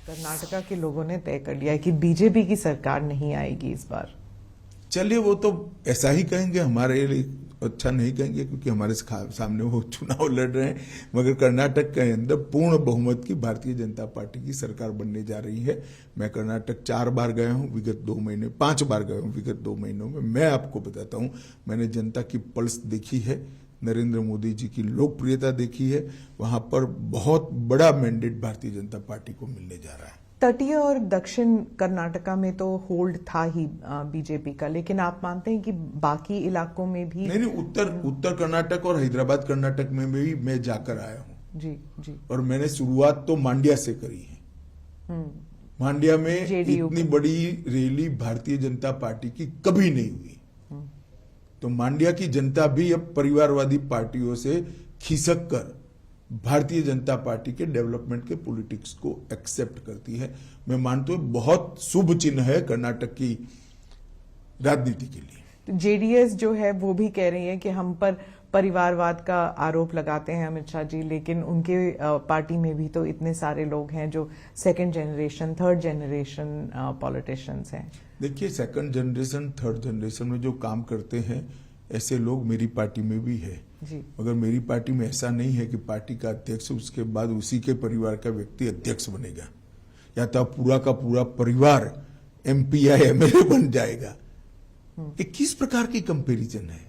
कर्नाटका के लोगों ने तय कर लिया है कि बीजेपी की सरकार नहीं आएगी इस बार। चलिए, वो तो ऐसा ही कहेंगे, हमारे लिए अच्छा नहीं कहेंगे क्योंकि हमारे सामने वो चुनाव लड़ रहे हैं। मगर कर्नाटक के अंदर पूर्ण बहुमत की भारतीय जनता पार्टी की सरकार बनने जा रही है। मैं कर्नाटक 4 बार गया हूं विगत 2 महीने, 5 बार गया हूं विगत 2 महीनों में। मैं आपको बताता हूं, मैंने जनता की पल्स देखी है, नरेंद्र मोदी जी की लोकप्रियता देखी है। वहां पर बहुत बड़ा मैंडेट भारतीय जनता पार्टी को मिलने जा रहा है। तटीय और दक्षिण कर्नाटका में तो होल्ड था ही बीजेपी का, लेकिन आप मानते हैं कि बाकी इलाकों में भी? नहीं, उत्तर कर्नाटक और हैदराबाद कर्नाटक में भी मैं जाकर आया हूँ। जी जी। और मैंने शुरुआत तो मांड्या से करी है। मांड्या में इतनी बड़ी रैली भारतीय जनता पार्टी की कभी नहीं हुई। तो मांड्या की जनता भी अब परिवारवादी पार्टियों से खिसक कर भारतीय जनता पार्टी के डेवलपमेंट के पॉलिटिक्स को एक्सेप्ट करती है। मैं मानता हूं बहुत शुभ चिन्ह है कर्नाटक की राजनीति के लिए। जेडीएस जो है वो भी कह रही है कि हम पर परिवारवाद का आरोप लगाते हैं अमित शाह जी, लेकिन उनके पार्टी में भी तो इतने सारे लोग हैं जो second generation, third generation politicians हैं। देखिए, सेकंड जनरेशन, थर्ड जनरेशन में जो काम करते हैं ऐसे लोग मेरी पार्टी में भी है जी। मगर मेरी पार्टी में ऐसा नहीं है कि पार्टी का अध्यक्ष उसके बाद उसी के परिवार का व्यक्ति अध्यक्ष बनेगा या तो पूरा का पूरा परिवार एमपी या एमएलए बन जाएगा। ये किस प्रकार की कंपैरिजन है?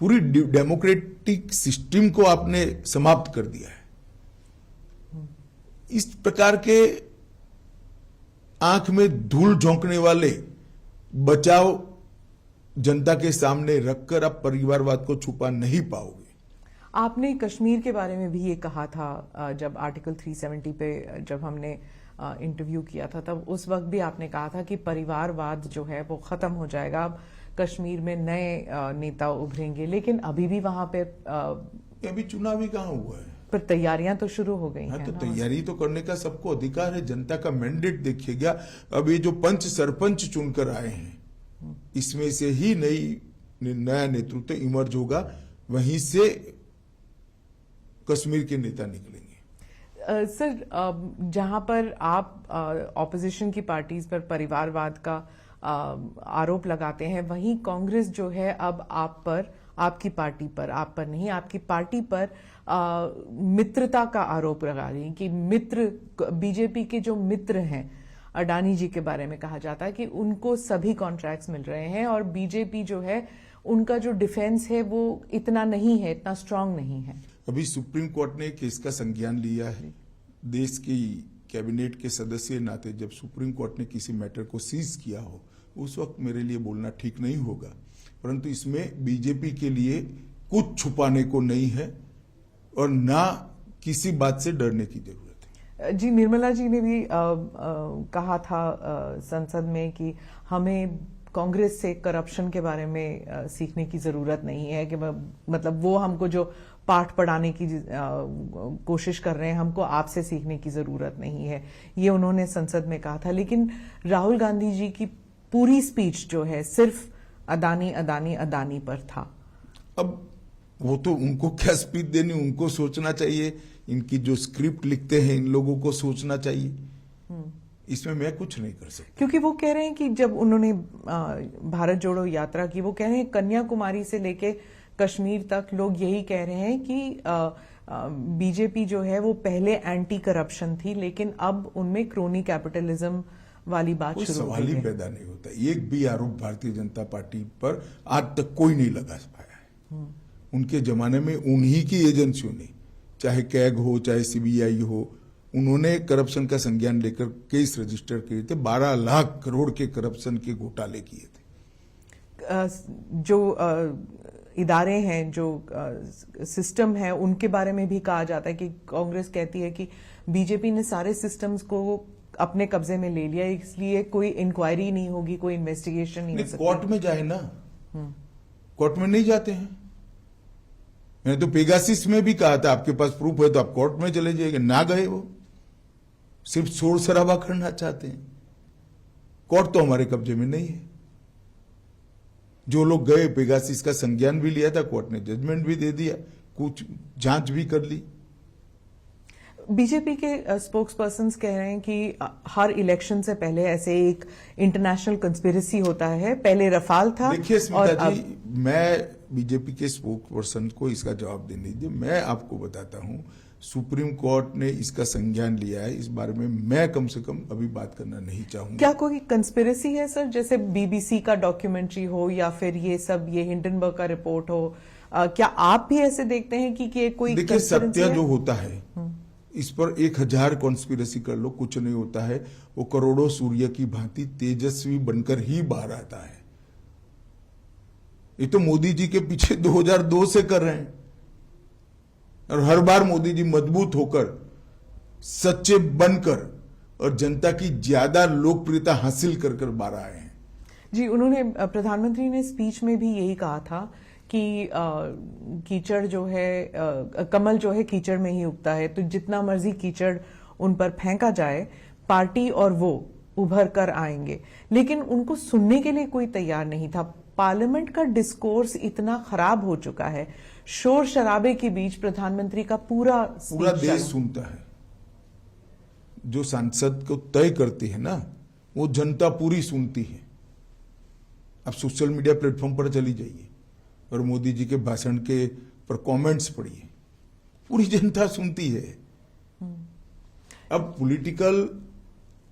पूरी डेमोक्रेटिक सिस्टम को आपने समाप्त कर दिया है। इस प्रकार के आंख में धूल झोंकने वाले बचाव जनता के सामने रखकर आप परिवारवाद को छुपा नहीं पाओगे। आपने कश्मीर के बारे में भी ये कहा था जब आर्टिकल 370 पे जब हमने इंटरव्यू किया था, तब उस वक्त भी आपने कहा था कि परिवारवाद जो है वो खत्म हो जाएगा, अब कश्मीर में नए नेता उभरेंगे। लेकिन अभी भी वहां पे अभी चुनाव ही कहां हुआ है? पर तैयारियां तो शुरू हो गई हैं। तो तैयारी तो करने का सबको अधिकार है। जनता का मैंडेट देखिएगा। अब ये जो पंच सरपंच चुनकर आए हैं, इसमें से ही नया नेतृत्व इमर्ज होगा, वहीं से कश्मीर के नेता निकलेंगे। सर, जहां पर आप ऑपोजिशन की पार्टीज पर परिवारवाद का आरोप लगाते हैं, वहीं कांग्रेस जो है अब आप पर, आपकी पार्टी पर, आप पर नहीं, आपकी पार्टी पर मित्रता का आरोप लगा रही है कि मित्र, बीजेपी के जो मित्र हैं, अडानी जी के बारे में कहा जाता है कि उनको सभी कॉन्ट्रैक्ट्स मिल रहे हैं और बीजेपी जो है उनका जो डिफेंस है वो इतना नहीं है, इतना स्ट्रांग नहीं है। अभी सुप्रीम कोर्ट ने केस का संज्ञान लिया है। देश की कैबिनेट के सदस्य नाते जब सुप्रीम कोर्ट ने किसी मैटर को सीज किया हो, उस वक्त मेरे लिए बोलना ठीक नहीं होगा, परंतु इसमें बीजेपी के लिए कुछ छुपाने को नहीं है और ना किसी बात से डरने की जरूरत है। जी, निर्मला जी ने भी कहा था संसद में कि हमें कांग्रेस से करप्शन के बारे में सीखने की जरूरत नहीं है, कि मतलब वो हमको जो पाठ पढ़ाने की कोशिश कर रहे हैं, हमको आपसे सीखने की जरूरत नहीं है, ये उन्होंने संसद में कहा था। लेकिन राहुल गांधी जी की पूरी स्पीच जो है सिर्फ अदानी अदानी अदानी पर था। अब वो तो उनको क्या स्पीच देनी, उनको सोचना चाहिए। इनकी जो स्क्रिप्ट लिखते हैं इन लोगों को सोचना चाहिए। इसमें मैं कुछ नहीं कर सकता। क्योंकि वो कह रहे हैं कि जब उन्होंने भारत जोड़ो यात्रा की, वो कह रहे हैं कन्याकुमारी से लेके कश्मीर तक लोग यही कह रहे हैं कि बीजेपी जो है वो पहले एंटी करप्शन थी, लेकिन अब उनमें क्रोनी कैपिटलिज्म वाली बात शुरू हो गई है। सवाल ही पैदा नहीं होता। एक भी आरोप भारतीय जनता पार्टी पर आज तक कोई नहीं लगा पाया है। उनके जमाने में उन्हीं की एजेंसियों ने, चाहे कैग हो चाहे सीबीआई हो, उन्होंने करप्शन का संज्ञान लेकर केस रजिस्टर किए थे। 12 लाख करोड़ के करप्शन के घोटाले किए थे। जो इदारे हैं, जो सिस्टम है, उनके बारे में भी कहा जाता है कि कांग्रेस कहती है कि बीजेपी ने सारे सिस्टम्स को अपने कब्जे में ले लिया, इसलिए कोई इंक्वायरी नहीं होगी, कोई इन्वेस्टिगेशन नहीं हो सकती। कोर्ट में जाए ना, कोर्ट में नहीं जाते हैं। मैंने तो पेगासिस में भी कहा था आपके पास प्रूफ है तो आप कोर्ट में चले जाइए, ना गए। वो सिर्फ शोर शराबा करना चाहते हैं। कोर्ट तो हमारे कब्जे में नहीं है। जो लोग गए, पेगासिस का संज्ञान भी लिया था, कोर्ट ने जजमेंट भी दे दिया, कुछ जांच भी कर ली। बीजेपी के स्पोक्स पर्सन्स कह रहे हैं कि हर इलेक्शन से पहले ऐसे एक इंटरनेशनल कंस्पिरेसी होता है, पहले रफाल था। देखिए स्मिता जी, मैं बीजेपी के स्पोक्स पर्सन को इसका जवाब देने दीजिए। मैं आपको बताता हूं, सुप्रीम कोर्ट ने इसका संज्ञान लिया है। इस बारे में मैं कम से कम अभी बात करना नहीं चाहूंगा। क्या कोई कंस्पिरेसी है सर, जैसे बीबीसी का डॉक्यूमेंट्री हो या फिर ये सब, ये हिंडनबर्ग का रिपोर्ट हो, क्या आप भी ऐसे देखते हैं कि ये कोई देखिए, conspiracy सत्य है? जो होता है इस पर 1000 कॉन्स्पिरेसी कर लो, कुछ नहीं होता है। वो करोड़ों सूर्य की भांति तेजस्वी बनकर ही बाहर आता है। ये तो मोदी जी के पीछे 2002 से कर रहे हैं, और हर बार मोदी जी मजबूत होकर, सच्चे बनकर और जनता की ज्यादा लोकप्रियता हासिल कर कर बाहर आए हैं। जी, उन्होंने, प्रधानमंत्री ने स्पीच में भी यही कहा था कि कीचड़ जो है, कमल जो है कीचड़ में ही उगता है, तो जितना मर्जी कीचड़ उन पर फेंका जाए, पार्टी और वो उभर कर आएंगे। लेकिन उनको सुनने के लिए कोई तैयार नहीं था। पार्लियामेंट का डिस्कोर्स इतना खराब हो चुका है, शोर शराबे के बीच प्रधानमंत्री का पूरा देश सुनता है। जो सांसद को तय करती है ना, वो जनता पूरी सुनती है। अब सोशल मीडिया प्लेटफॉर्म पर चली जाइए और मोदी जी के भाषण के पर कमेंट्स पढ़िए, पूरी जनता सुनती है। अब पॉलिटिकल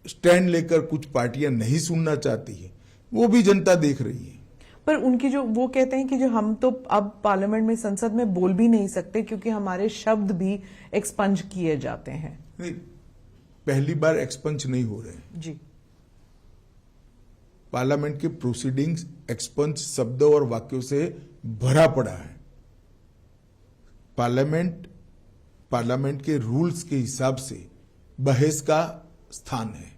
स्टैंड लेकर कुछ पार्टियां नहीं सुनना चाहती है, वो भी जनता देख रही है। पर उनकी जो, वो कहते हैं कि जो हम तो अब पार्लियामेंट में, संसद में बोल भी नहीं सकते क्योंकि हमारे शब्द भी एक्सपंज किए जाते हैं। नहीं, पहली बार एक्सपंज नहीं हो रहे जी। पार्लियामेंट के प्रोसीडिंग्स एक्सपंज शब्दों और वाक्यों से भरा पड़ा है। पार्लियामेंट के रूल्स के हिसाब से बहस का स्थान है,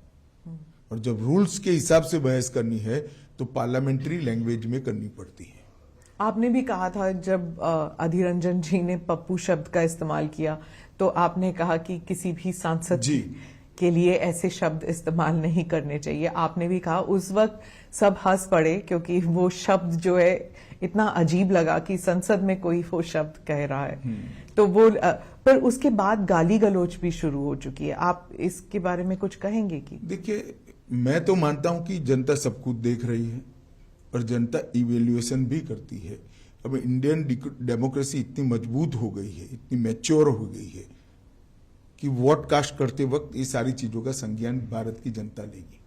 और जब रूल्स के हिसाब से बहस करनी है तो पार्लियामेंट्री लैंग्वेज में करनी पड़ती है। आपने भी कहा था, जब अधीर रंजन जी ने पप्पू शब्द का इस्तेमाल किया, तो आपने कहा कि किसी भी सांसद जी के लिए ऐसे शब्द इस्तेमाल नहीं करने चाहिए। आपने भी कहा, उस वक्त सब हंस पड़े क्योंकि वो शब्द जो है इतना अजीब लगा कि संसद में कोई वो शब्द कह रहा है। तो वो, पर उसके बाद गाली गलौज भी शुरू हो चुकी है। आप इसके बारे में कुछ कहेंगे? कि देखिए, मैं तो मानता हूं कि जनता सब कुछ देख रही है और जनता इवेल्युएशन भी करती है। अब इंडियन डेमोक्रेसी इतनी मजबूत हो गई है, इतनी मैच्योर हो गई है कि वोट कास्ट करते वक्त ये सारी चीजों का संज्ञान भारत की जनता लेगी।